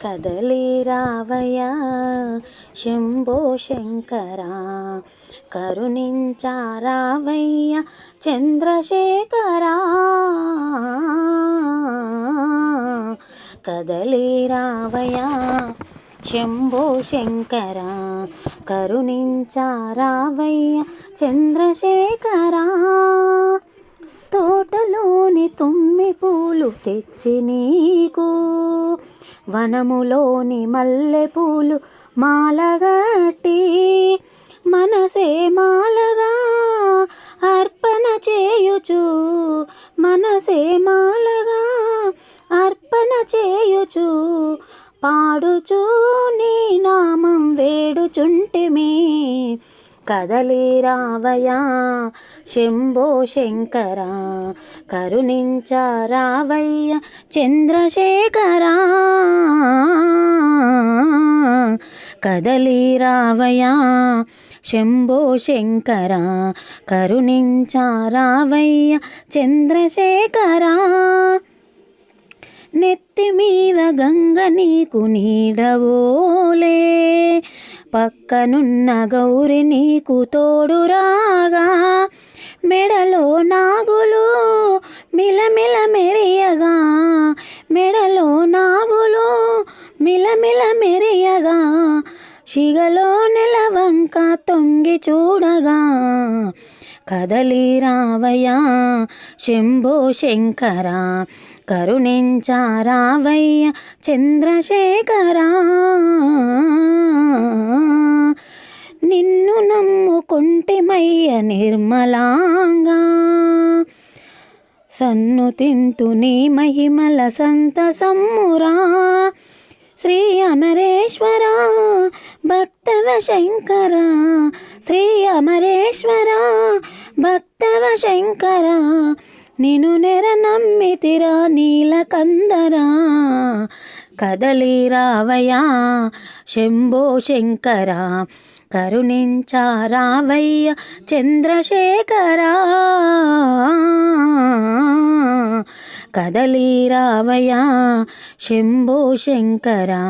కదలి రావయ్యా శంభో శంకరా, కరుణించారావయ్యా చంద్రశేఖరా. కదలి రావయ్యా శంభో శంకరా, కరుణించారావయ్యా చంద్రశేఖరా. తోటలోని తుమ్మి పూలు తెచ్చి నీకు, వనములోని మల్లెపూలు మాలగట్టి, మనసే మాలగా అర్పణ చేయుచు, మనసే మాలగా అర్పణ చేయుచు, పాడుచు నీ నామం వేడుచుంటిమి. కదలి రావయ్యా శంభో శంకరా, కరుణించారావయ్యా చంద్రశేఖరా. కదలి రావయ్యా శంభో శంకరా, కరుణించారావయ్యా చంద్రశేఖరా. నెత్తి మీద గంగ నీకు నీడవోలే, పక్కనున్న గౌరి నీకు తోడురాగా, మెడలో నాగులు మిలమిల మెరియగా, మెడలో నాగులు మిలమిల మెరియగా, శిగలో నెలవంక తొంగి చూడగా. కదలి రావయ్యా శంభో శంకరా, కరుణించారావయ్యా చంద్రశేఖరా. నిన్ను నమ్ముకుంటిమయ్య నిర్మలాంగా, సన్ను తింటూ నీ మహిమల సంతసమ్మురా. శ్రీ అమరేశ్వర భక్తవ శంకర, శ్రీ అమరేశ్వర భక్తవ శంకర, నిను నెర నమ్మితిరా నీలకందరా. కదలి రావయ్యా శంభో శంకరా, కరుణించారావయ్యా చంద్రశేఖరా. కదలి రావయ్యా శంభో శంకరా.